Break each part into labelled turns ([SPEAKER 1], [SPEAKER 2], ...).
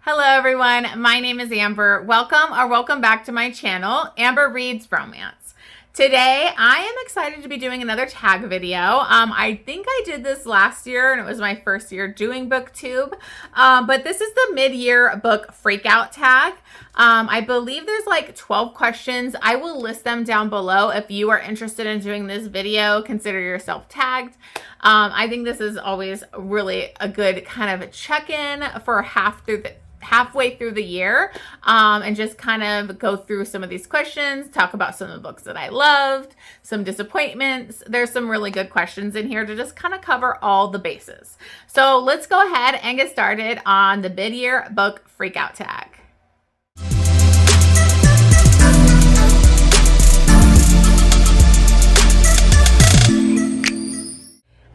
[SPEAKER 1] Hello everyone, my name is Amber. Welcome back to my channel, Amber Reads Romance. Today, I am excited to be doing another tag video. I think I did this last year and it was my first year doing booktube, but this is the mid-year book freakout tag. I believe there's like 12 questions. I will list them down below. If you are interested in doing this video, consider yourself tagged. I think this is always really a good kind of check-in for halfway through the year, and just kind of go through some of these questions, talk about some of the books that I loved, some disappointments. There's some really good questions in here to just kind of cover all the bases. So let's go ahead and get started on the mid-year book freakout tag.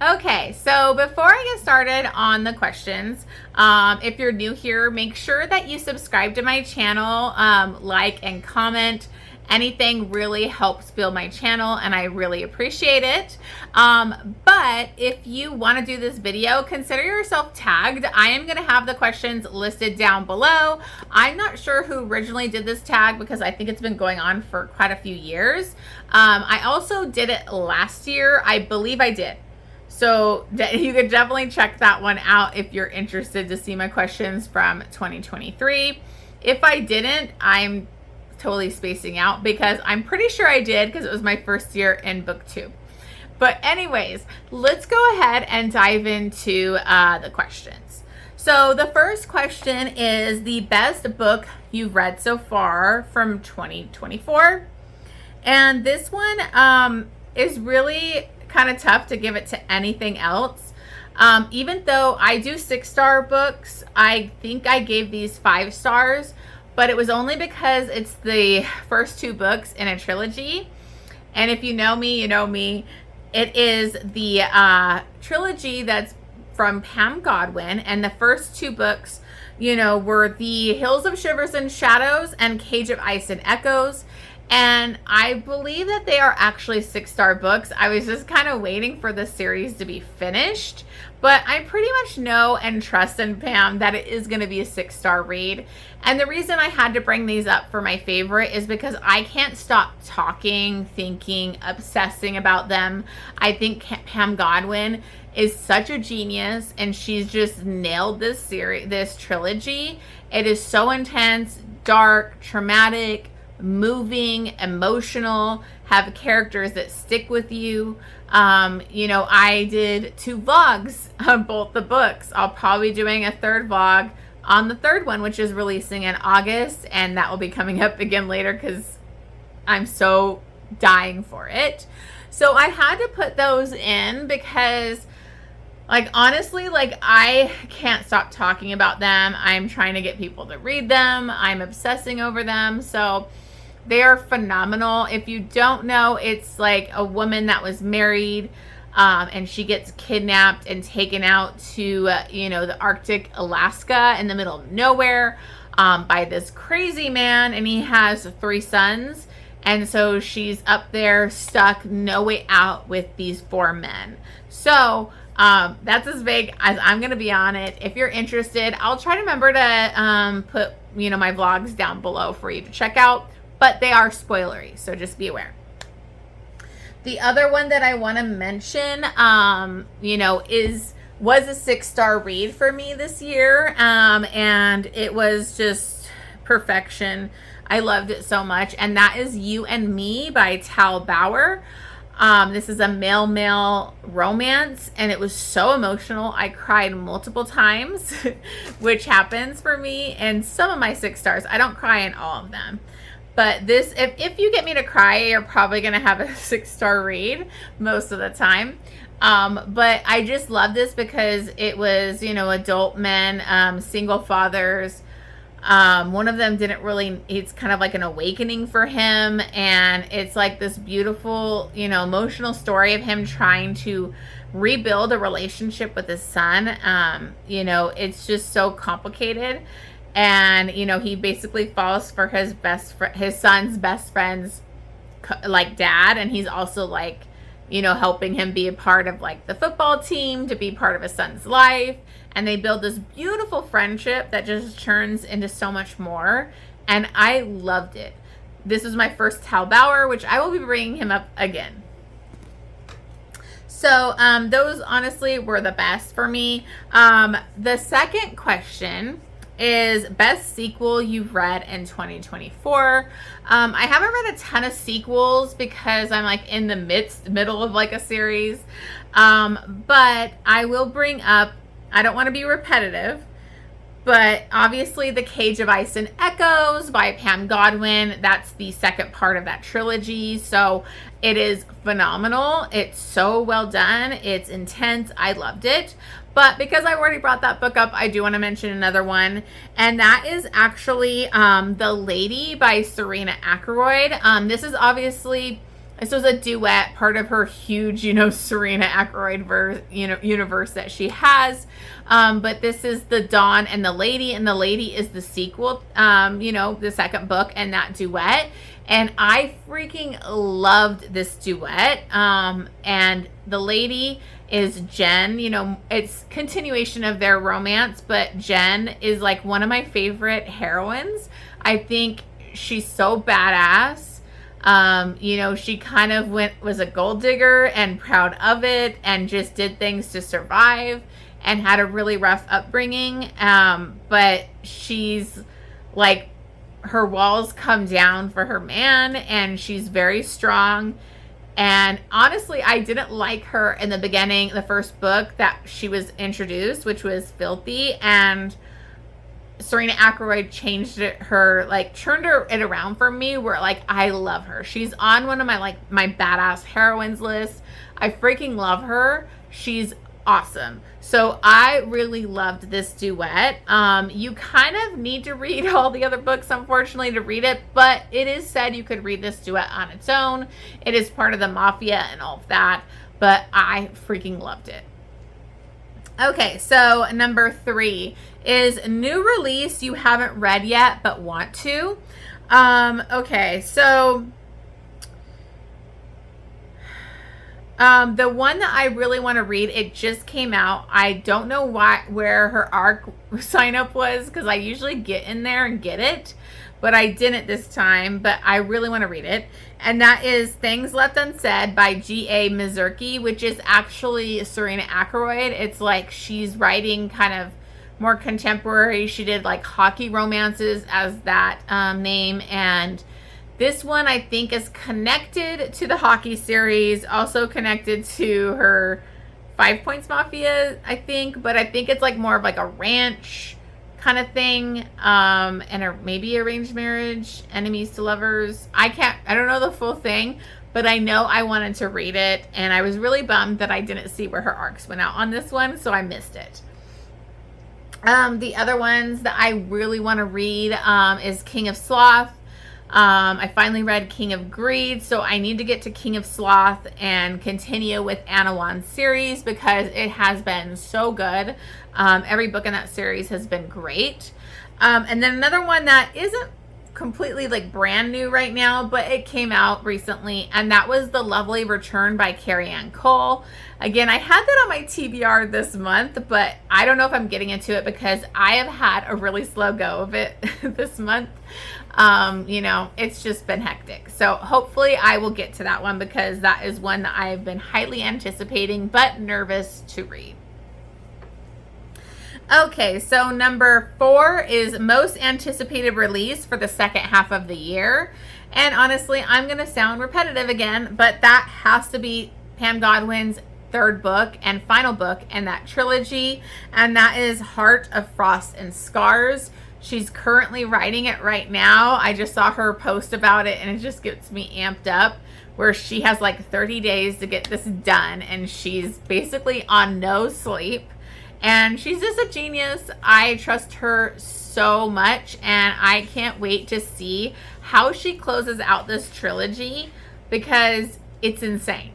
[SPEAKER 1] Okay, so before I get started on the questions, if you're new here, make sure that you subscribe to my channel, like and comment. Anything really helps build my channel and I really appreciate it. But if you want to do this video, consider yourself tagged. I am going to have the questions listed down below. I'm not sure who originally did this tag because I think it's been going on for quite a few years. I also did it last year. I believe I did. So you could definitely check that one out if you're interested to see my questions from 2023. If I didn't, I'm totally spacing out because I'm pretty sure I did because it was my first year in booktube. But anyways, let's go ahead and dive into the questions. So the first question is the best book you've read so far from 2024. And this one is really kind of tough to give it to anything else. Even though I do 6-star books, I think I gave these 5 stars, but it was only because it's the first 2 books in a trilogy. And if you know me, you know me. It is the trilogy that's from Godwin, and the first 2 books, were The Hills of Shivers and Shadows and Cage of Ice and Echoes. And I believe that they are actually 6-star books. I was just kind of waiting for the series to be finished. But I pretty much know and trust in Pam that it is going to be a 6-star read. And the reason I had to bring these up for my favorite is because I can't stop talking, thinking, obsessing about them. I think Pam Godwin is such a genius and she's just nailed this trilogy. It is so intense, dark, traumatic, moving, emotional, have characters that stick with you. I did 2 vlogs on both the books. I'll probably be doing a 3rd vlog on the 3rd one, which is releasing in August, and that will be coming up again later because I'm so dying for it. So I had to put those in because honestly, I can't stop talking about them. I'm trying to get people to read them. I'm obsessing over them. So they are phenomenal. If you don't know, it's like a woman that was married and she gets kidnapped and taken out to, the Arctic, Alaska, in the middle of nowhere by this crazy man. And he has 3 sons. And so she's up there stuck, no way out with these 4 men. So that's as big as I'm going to be on it. If you're interested, I'll try to remember to put, my vlogs down below for you to check out. But they are spoilery, so just be aware. The other one that I want to mention, was a 6-star read for me this year. And it was just perfection. I loved it so much. And that is You and Me by Tal Bauer. This is a male-male romance, and it was so emotional. I cried multiple times, which happens for me in some of my 6 stars. I don't cry in all of them. But this, if you get me to cry, you're probably going to have a 6-star read most of the time. But I just love this because it was, adult men, single fathers. One of them didn't really, it's kind of like an awakening for him. And it's like this beautiful, emotional story of him trying to rebuild a relationship with his son. It's just so complicated. And, he basically falls for his son's best friend's dad. And he's also helping him be a part of the football team, to be part of his son's life. and they build this beautiful friendship that just turns into so much more. And I loved it. This was my first Tal Bauer, which I will be bringing him up again. So those honestly were the best for me. The second question is best sequel you've read in 2024. I haven't read a ton of sequels because I'm like in the middle of like a series. But I will bring up, I don't want to be repetitive, but obviously The Cage of Ice and Echoes by Pam Godwin. That's the second part of that trilogy. So it is phenomenal. It's so well done. It's intense. I loved it. But because I already brought that book up, I do want to mention another one. And that is actually The Lady by Serena Ackroyd. This is obviously, this was a duet, part of her huge, Serena Ackroyd universe that she has. But this is The Dawn and the Lady is the sequel, the second book and that duet. And I freaking loved this duet. And The Lady is Jen. It's continuation of their romance, but Jen is like one of my favorite heroines. I think she's so badass. She kind of was a gold digger and proud of it and just did things to survive and had a really rough upbringing. But she's like, her walls come down for her man and she's very strong. And honestly, I didn't like her in the beginning, the first book that she was introduced, which was Filthy. And Serena Ackroyd changed her, like turned it around for me where like, I love her. She's on one of my badass heroines list. I freaking love her. She's awesome. So I really loved this duet. You kind of need to read all the other books, unfortunately, to read it, but it is said you could read this duet on its own. It is part of the Mafia and all of that, but I freaking loved it. Okay, so number 3 is new release you haven't read yet but want to. Okay, so the one that I really want to read, it just came out. I don't know where her ARC sign up was because I usually get in there and get it, but I didn't this time, but I really want to read it. And that is Things Left Unsaid by G.A. Mazurki, which is actually Serena Ackroyd. It's like she's writing kind of more contemporary. She did like hockey romances as that name, and this one I think is connected to the hockey series, also connected to her 5 Points Mafia, I think, but I think it's like more of like a ranch kind of thing, and maybe arranged marriage, enemies to lovers. I don't know the full thing, but I know I wanted to read it, and I was really bummed that I didn't see where her arcs went out on this one, so I missed it. The other ones that I really want to read is King of Sloth. I finally read King of Greed, so I need to get to King of Sloth and continue with Anna Wan's series because it has been so good. Every book in that series has been great. And then another one that isn't completely like brand new right now, but it came out recently, and that was The Lovely Return by Carrie Ann Cole. Again, I had that on my TBR this month, but I don't know if I'm getting into it because I have had a really slow go of it this month. It's just been hectic. So hopefully I will get to that one because that is one that I've been highly anticipating but nervous to read. Okay, so number 4 is most anticipated release for the second half of the year. And honestly, I'm going to sound repetitive again, but that has to be Pam Godwin's third book and final book in that trilogy, and that is Heart of Frost and Scars. She's currently writing it right now. I just saw her post about it, and it just gets me amped up, where she has like 30 days to get this done, and she's basically on no sleep. And she's just a genius. I trust her so much, and I can't wait to see how she closes out this trilogy because it's insane.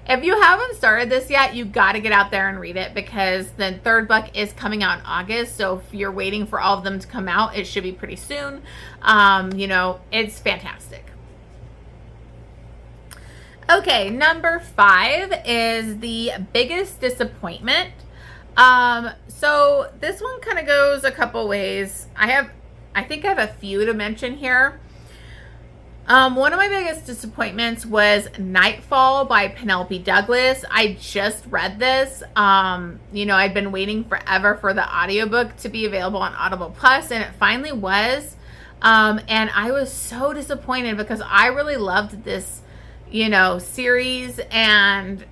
[SPEAKER 1] If you haven't started this yet, you got to get out there and read it because the third book is coming out in August. So if you're waiting for all of them to come out, it should be pretty soon. It's fantastic. Okay, number 5 is The Biggest Disappointment So this one kind of goes a couple ways. I think I have a few to mention here. One of my biggest disappointments was Nightfall by Penelope Douglas. I just read this. I'd been waiting forever for the audiobook to be available on Audible Plus, and it finally was. And I was so disappointed because I really loved this, series, and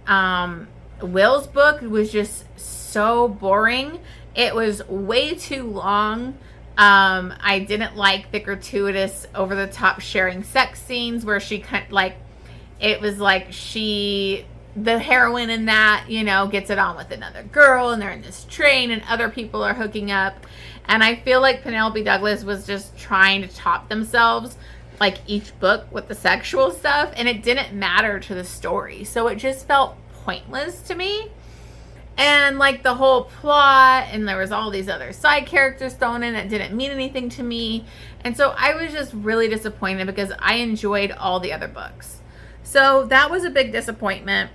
[SPEAKER 1] Will's book was just so boring. It was way too long. I didn't like the gratuitous, over the top sharing sex scenes where it was like the heroine in that, gets it on with another girl, and they're in this train and other people are hooking up. And I feel like Penelope Douglas was just trying to top themselves, like each book, with the sexual stuff, and it didn't matter to the story. So it just felt pointless to me. And like the whole plot, and there was all these other side characters thrown in that didn't mean anything to me. And so I was just really disappointed because I enjoyed all the other books. So that was a big disappointment.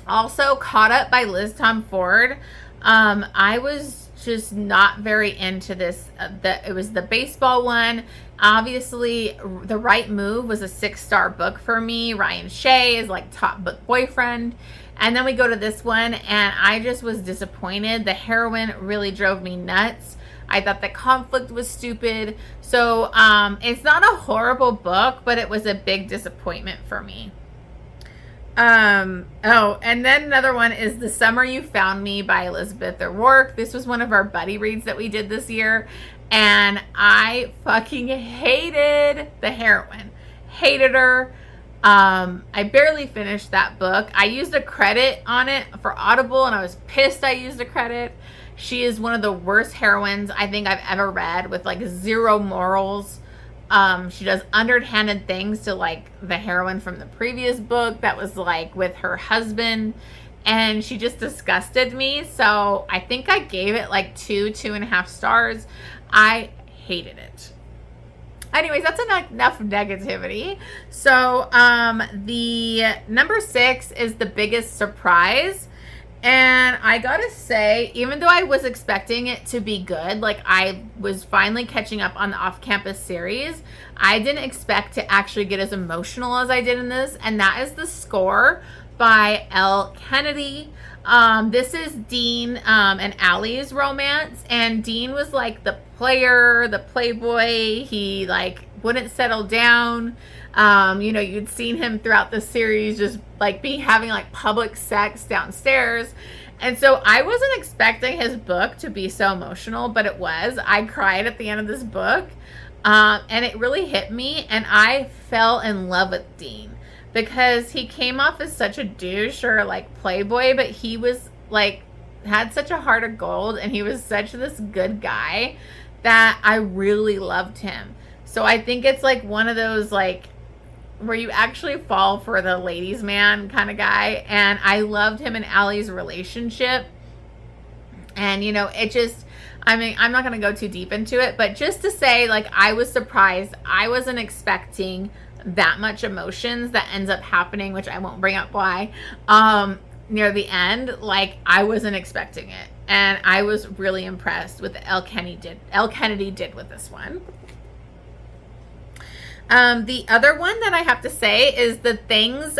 [SPEAKER 1] Also, Caught Up by Liz Tom Ford. I was just not very into this. It was the baseball one. Obviously, The Right Move was a 6-star book for me. Ryan Shea is like top book boyfriend. And then we go to this one, and I just was disappointed. The heroine really drove me nuts. I thought the conflict was stupid. So it's not a horrible book, but it was a big disappointment for me. And then another one is The Summer You Found Me by Elizabeth O'Rourke. This was one of our buddy reads that we did this year, and I fucking hated the heroine. Hated her. I barely finished that book. I used a credit on it for Audible, and I was pissed I used a credit. She is one of the worst heroines I think I've ever read, with like zero morals. She does underhanded things to like the heroine from the previous book that was like with her husband, and she just disgusted me. So I think I gave it like 2.5 stars. I hated it. Anyways, that's enough negativity. So the number 6 is The Biggest Surprise. And I gotta say, even though I was expecting it to be good, like I was finally catching up on the off-campus series, I didn't expect to actually get as emotional as I did in this. And that is The Score by Elle Kennedy. This is Dean and Allie's romance, and Dean was like the player, the playboy. He like wouldn't settle down. You'd seen him throughout the series just like having like public sex downstairs. And so I wasn't expecting his book to be so emotional, but it was. I cried at the end of this book, and it really hit me, and I fell in love with Dean. Because he came off as such a douche or like playboy, but he was like, had such a heart of gold, and he was such this good guy that I really loved him. So I think it's like one of those like where you actually fall for the ladies' man kind of guy. And I loved him and Allie's relationship. And it just, I'm not going to go too deep into it, but just to say, like, I was surprised. I wasn't expecting that much emotions that ends up happening, which I won't bring up why, near the end. Like, I wasn't expecting it, and I was really impressed with what Elle Kennedy did with this one. The other one that I have to say is The Things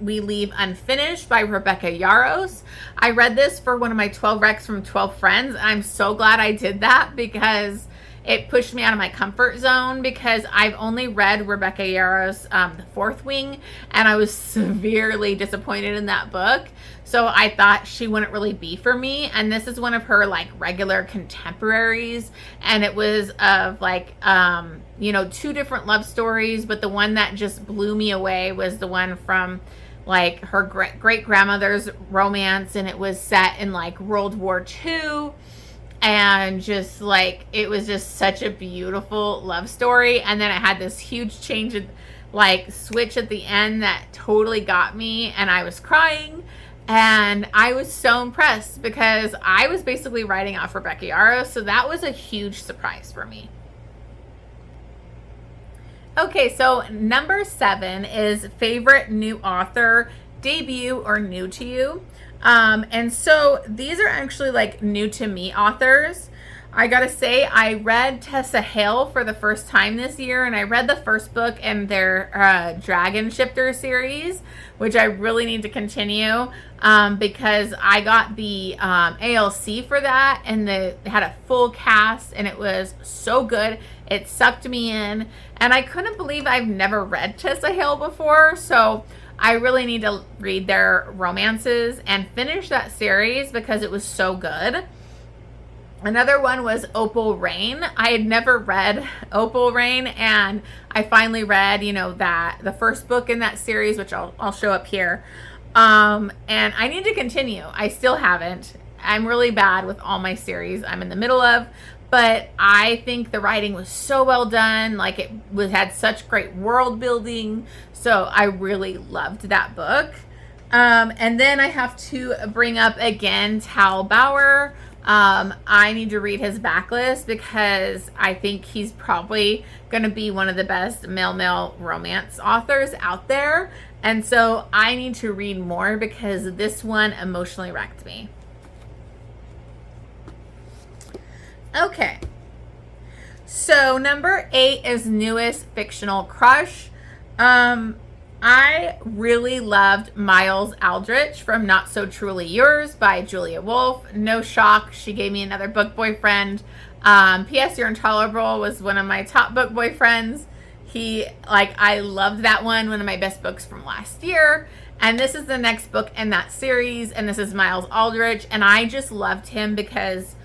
[SPEAKER 1] We Leave Unfinished by Rebecca Yarros. I read this for one of my 12 recs from 12 friends, and I'm so glad I did that because it pushed me out of my comfort zone, because I've only read Rebecca Yarros' The Fourth Wing, and I was severely disappointed in that book. So I thought she wouldn't really be for me. And this is one of her like regular contemporaries, and it was of like, 2 different love stories, but the one that just blew me away was the one from like her great grandmother's romance, and it was set in like World War II. And just like, it was just such a beautiful love story. And then it had this huge change of like switch at the end that totally got me, and I was crying. And I was so impressed because I was basically writing off Rebecca Yarros. So that was a huge surprise for me. Okay, so number 7 is favorite new author, debut or new to you. And so these are actually like new to me authors. I gotta say, I read Tessa Hale for the first time this year, and I read the first book in their Dragon Shifter series, which I really need to continue because I got the ALC for that, and it had a full cast, and it was so good. It sucked me in, and I couldn't believe I've never read Tessa Hale before, so I really need to read their romances and finish that series because it was so good. Another one was Opal Rain. I had never read Opal Rain, and I finally read, that the first book in that series, which I'll show up here. And I need to continue. I still haven't. I'm really bad with all my series I'm in the middle of, but I think the writing was so well done. Like had such great world building. So I really loved that book. And then I have to bring up again Tal Bauer. I need to read his backlist because I think he's probably going to be one of the best male romance authors out there. And so I need to read more because this one emotionally wrecked me. Okay. So number 8 is newest Fictional Crush. I really loved Miles Aldrich from Not So Truly Yours by Julia Wolf. No shock, she gave me another book boyfriend. P.S. You're Intolerable was one of my top book boyfriends. I loved that one of my best books from last year. And this is the next book in that series, and this is Miles Aldrich, and I just loved him because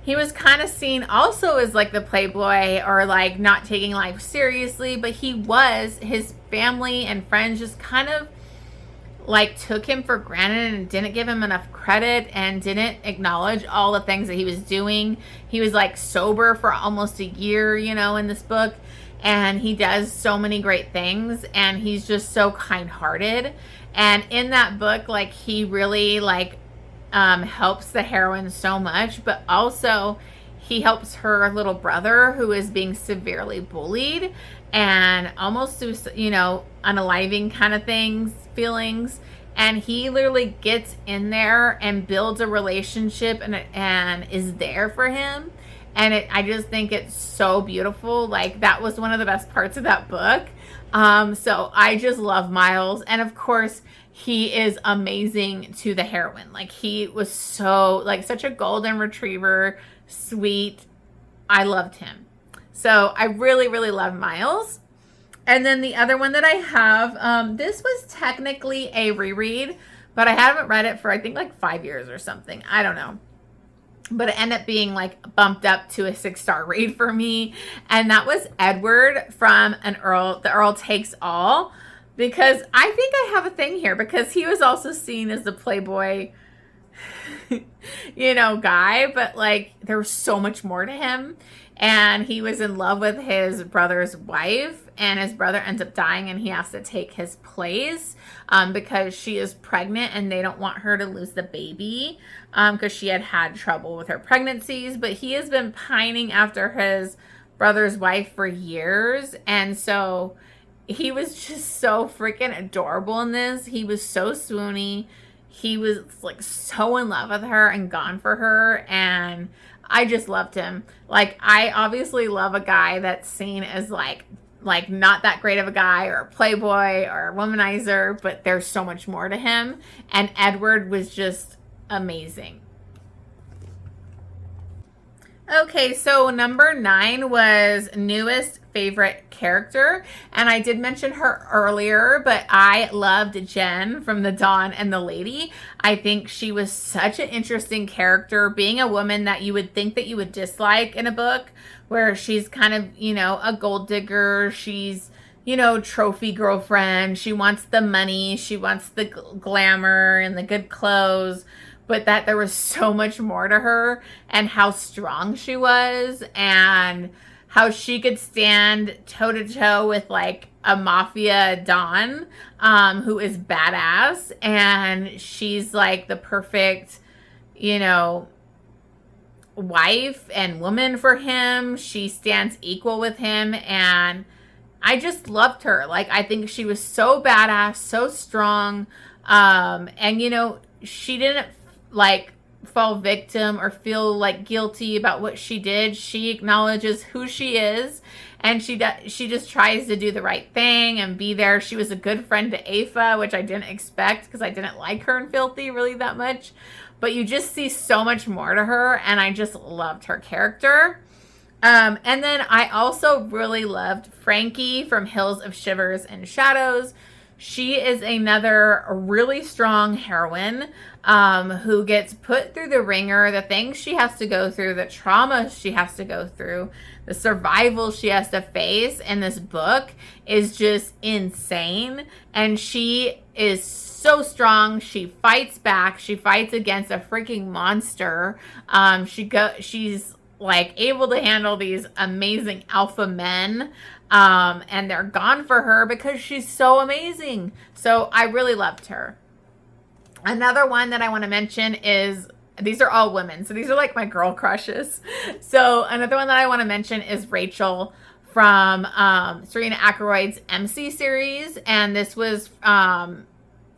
[SPEAKER 1] he was kind of seen also as like the playboy or like not taking life seriously, but his family and friends just kind of like took him for granted and didn't give him enough credit and didn't acknowledge all the things that he was doing. He was like sober for almost a year, in this book, and he does so many great things, and he's just so kind-hearted. And in that book, like he really helps the heroine so much, but also he helps her little brother who is being severely bullied and almost unaliving kind of feelings. And he literally gets in there and builds a relationship and is there for him. And I just think it's so beautiful. Like that was one of the best parts of that book. So I just love Miles. And of course, he is amazing to the heroine. Like he was such a golden retriever, sweet. I loved him. So I really, really love Miles. And then the other one that I have, this was technically a reread, but I haven't read it for I think like 5 years or something. I don't know. But it ended up being like bumped up to a 6-star read for me. And that was Edward from The Earl Takes All. Because I think I have a thing here because he was also seen as the playboy, guy, but like there was so much more to him. And he was in love with his brother's wife, and his brother ends up dying, and he has to take his place because she is pregnant and they don't want her to lose the baby because she had trouble with her pregnancies. But he has been pining after his brother's wife for years. And so he was just so freaking adorable in this. He was so swoony. He was like so in love with her and gone for her. And I just loved him. Like, I obviously love a guy that's seen as like not that great of a guy or a playboy or a womanizer, but there's so much more to him. And Edward was just amazing. Okay, so number 9 was newest favorite character, and I did mention her earlier, but I loved Jen from The Dawn and the Lady. I think she was such an interesting character, being a woman that you would think that you would dislike in a book, where she's kind of, a gold digger. She's, trophy girlfriend. She wants the money. She wants the glamour and the good clothes. But that there was so much more to her, and how strong she was, and how she could stand toe to toe with like a mafia don who is badass, and she's like the perfect, wife and woman for him. She stands equal with him, and I just loved her. Like, I think she was so badass, so strong. And she didn't like fall victim or feel like guilty about what she did. She acknowledges who she is, and she just tries to do the right thing and be there. She was a good friend to Aoife, which I didn't expect because I didn't like her in Filthy really that much. But you just see so much more to her, and I just loved her character. And then I also really loved Frankie from Hills of Shivers and Shadows. She is another really strong heroine who gets put through the ringer, the things she has to go through, the trauma she has to go through, the survival she has to face in this book is just insane. And she is so strong. She fights back. She fights against a freaking monster. She's like able to handle these amazing alpha men. And they're gone for her because she's so amazing. So I really loved her. Another one that I want to mention is, these are all women, so these are like my girl crushes. So another one that I want to mention is Rachel from Serena Ackroyd's MC series. And this was,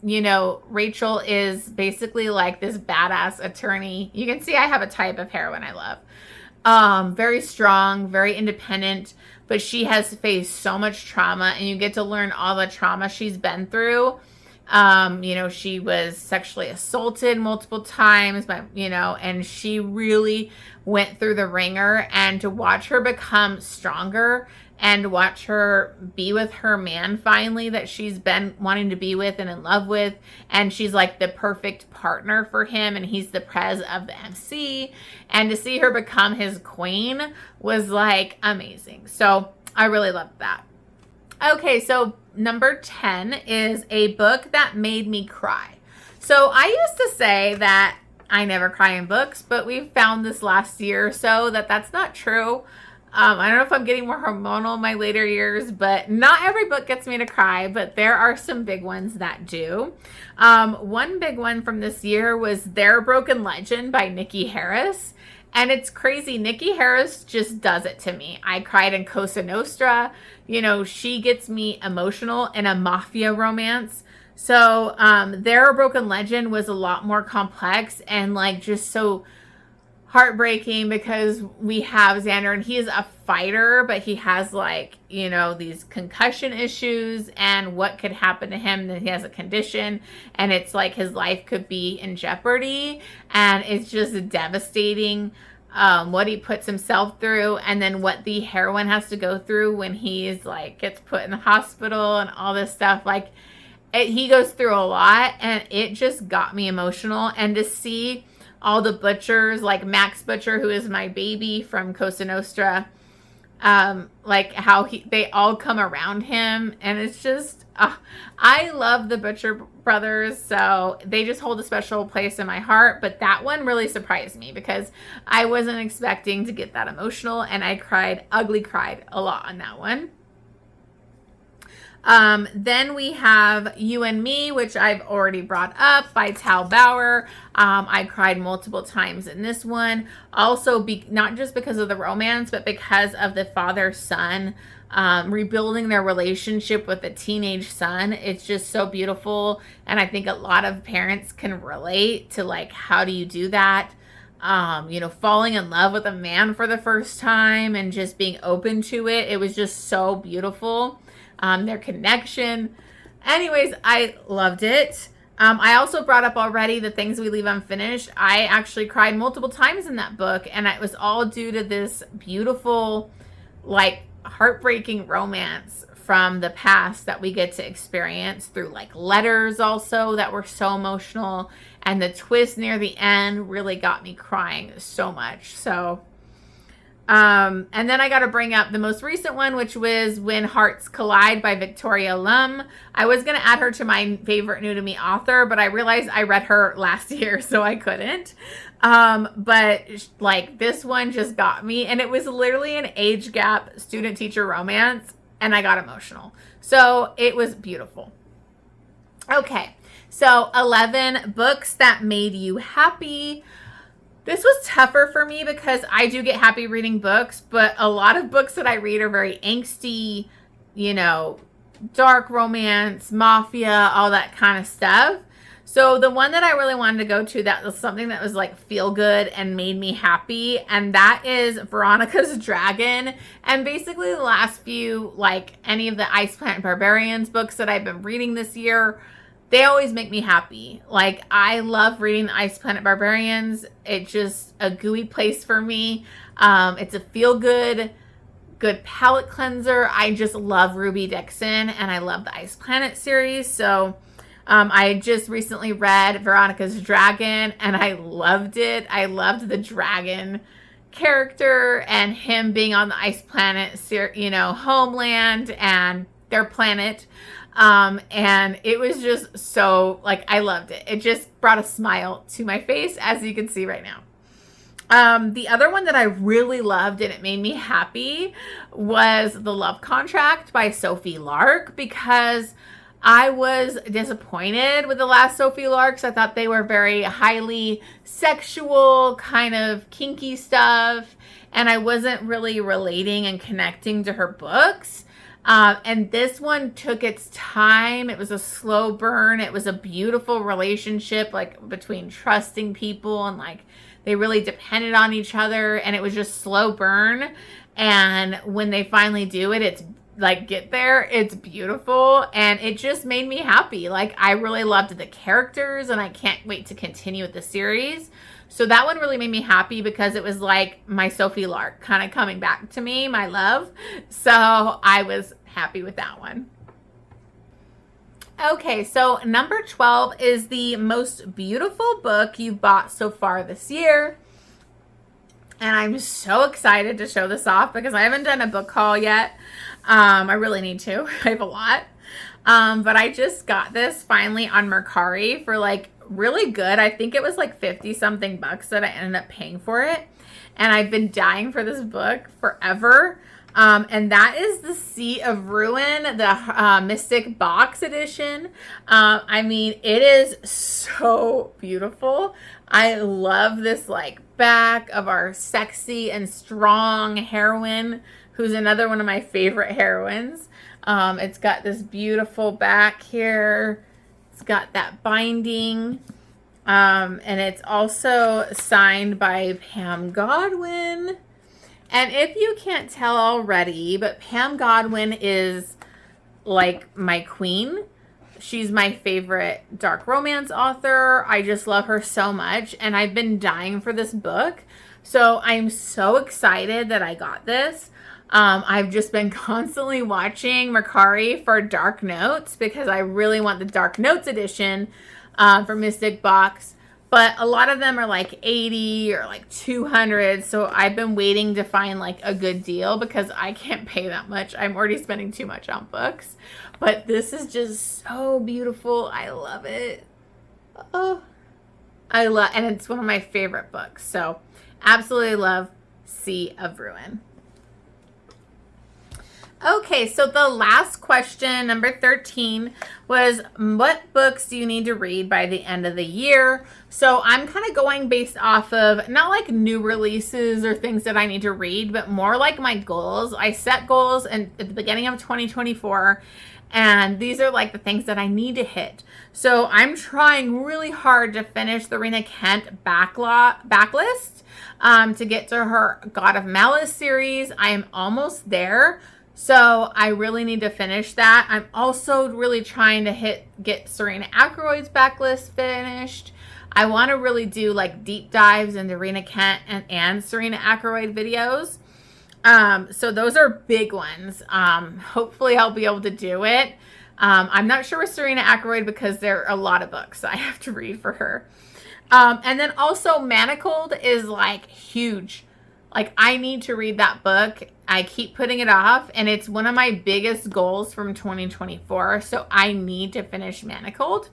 [SPEAKER 1] you know, Rachel is basically like this badass attorney. You can see I have a type of heroine I love. Very strong, very independent, but she has faced so much trauma, and you get to learn all the trauma she's been through. You know, she was sexually assaulted multiple times, but, you know, and she really went through the ringer, and to watch her become stronger and watch her be with her man finally that she's been wanting to be with and in love with. And she's like the perfect partner for him, and he's the prez of the MC. And to see her become his queen was like amazing. So I really loved that. Okay, so number 10 is a book that made me cry. So I used to say that I never cry in books, but we found this last year or so that that's not true. I don't know if I'm getting more hormonal in my later years, but not every book gets me to cry, but there are some big ones that do. One big one from this year was Their Broken Legend by Nikki Harris. And it's crazy. Nikki Harris just does it to me. I cried in Cosa Nostra. You know, she gets me emotional in a mafia romance. So Their Broken Legend was a lot more complex and like just so heartbreaking, because we have Xander and he is a fighter, but he has like, you know, these concussion issues and what could happen to him, that he has a condition and it's like his life could be in jeopardy, and it's just devastating what he puts himself through, and then what the heroine has to go through when he's like gets put in the hospital and all this stuff. Like he goes through a lot, and it just got me emotional. And to see all the butchers, like Max Butcher, who is my baby from Cosa Nostra, like how they all come around him, and it's just I love the Butcher brothers, so they just hold a special place in my heart. But that one really surprised me because I wasn't expecting to get that emotional, and I cried a lot on that one. Then we have You and Me, which I've already brought up, by Tal Bauer. I cried multiple times in this one. Also, not just because of the romance, but because of the father-son rebuilding their relationship with a teenage son. It's just so beautiful. And I think a lot of parents can relate to, like, how do you do that? You know, falling in love with a man for the first time and just being open to it. It was just so beautiful. Their connection. Anyways, I loved it. I also brought up already The Things We Leave Unfinished. I actually cried multiple times in that book, and it was all due to this beautiful, like, heartbreaking romance from the past that we get to experience through, like, letters also that were so emotional, and the twist near the end really got me crying so much. So and then I got to bring up the most recent one, which was When Hearts Collide by Victoria Lum. I was going to add her to my favorite new to me author, but I realized I read her last year, so I couldn't. But like this one just got me, and it was literally an age gap student teacher romance, and I got emotional. So it was beautiful. Okay. So 11 books that made you happy. This was tougher for me because I do get happy reading books, but a lot of books that I read are very angsty, you know, dark romance, mafia, all that kind of stuff. So the one that I really wanted to go to that was something that was like feel good and made me happy, and that is Veronica's Dragon. And basically the last few, like any of the Ice Planet Barbarians books that I've been reading this year, they always make me happy. Like, I love reading the Ice Planet Barbarians. It's just a gooey place for me. It's a feel good palate cleanser. I just love Ruby Dixon, and I love the Ice Planet series. So I just recently read Veronica's Dragon, and I loved it. I loved the dragon character and him being on the Ice Planet, homeland and their planet. And it was just so, like, I loved it. It just brought a smile to my face, as you can see right now. The other one that I really loved and it made me happy was The Love Contract by Sophie Lark, because I was disappointed with the last Sophie Larks. I thought they were very highly sexual, kind of kinky stuff, and I wasn't really relating and connecting to her books. And this one took its time. It was a slow burn. It was a beautiful relationship, like between trusting people, and like they really depended on each other, and it was just slow burn. And when they finally do it, it's like get there, it's beautiful, and it just made me happy. Like, I really loved the characters, and I can't wait to continue with the series. So that one really made me happy because it was like my Sophie Lark kind of coming back to me, my love. So I was happy with that one. Okay, so number 12 is the most beautiful book you've bought so far this year. And I'm so excited to show this off because I haven't done a book haul yet. I really need to. I have a lot. But I just got this finally on Mercari for like really good. I think it was like 50 something bucks that I ended up paying for it. And I've been dying for this book forever. And that is The Sea of Ruin, the Mystic Box Edition. I mean, it is so beautiful. I love this like back of our sexy and strong heroine, who's another one of my favorite heroines. It's got this beautiful back here. It's got that binding. And it's also signed by Pam Godwin. And if you can't tell already, but Pam Godwin is like my queen. She's my favorite dark romance author. I just love her so much. And I've been dying for this book. So I'm so excited that I got this. I've just been constantly watching Mercari for Dark Notes because I really want the Dark Notes edition for Mystic Box. But a lot of them are like 80 or like 200. So I've been waiting to find like a good deal because I can't pay that much. I'm already spending too much on books. But this is just so beautiful. I love it. Oh, and it's one of my favorite books. So absolutely love Sea of Ruin. Okay, so the last question, number 13, was what books do you need to read by the end of the year? So I'm kind of going based off of not like new releases or things that I need to read, but more like my goals. I set goals at the beginning of 2024, and these are like the things that I need to hit. So I'm trying really hard to finish the Rena Kent backlist to get to her God of Malice series. I am almost there. So I really need to finish that. I'm also really trying to get Serena Ackroyd's backlist finished. I want to really do like deep dives into Rena Kent and Serena Ackroyd videos. So those are big ones. Hopefully I'll be able to do it. I'm not sure with Serena Ackroyd because there are a lot of books I have to read for her. And then also Manacled is like huge. Like, I need to read that book. I keep putting it off, and it's one of my biggest goals from 2024. So I need to finish Manacled.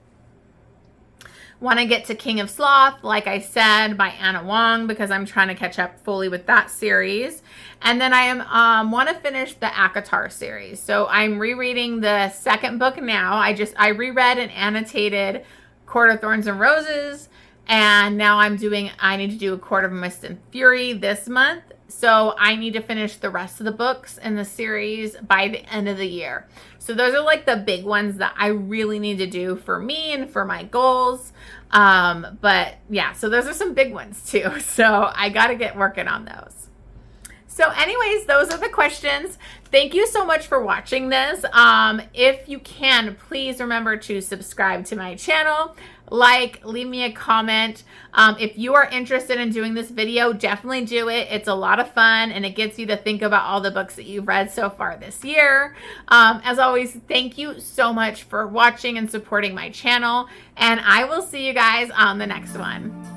[SPEAKER 1] Want to get to King of Sloth, like I said, by Anna Wong, because I'm trying to catch up fully with that series. And then I want to finish the ACOTAR series. So I'm rereading the second book now. I reread and annotated Court of Thorns and Roses. And now I need to do A Court of Mist and Fury this month. So I need to finish the rest of the books in the series by the end of the year. So those are like the big ones that I really need to do for me and for my goals. But yeah, so those are some big ones too. So I got to get working on those. So anyways, those are the questions. Thank you so much for watching this. If you can, please remember to subscribe to my channel, leave me a comment. If you are interested in doing this video, definitely do it. It's a lot of fun and it gets you to think about all the books that you've read so far this year. As always, thank you so much for watching and supporting my channel, and I will see you guys on the next one.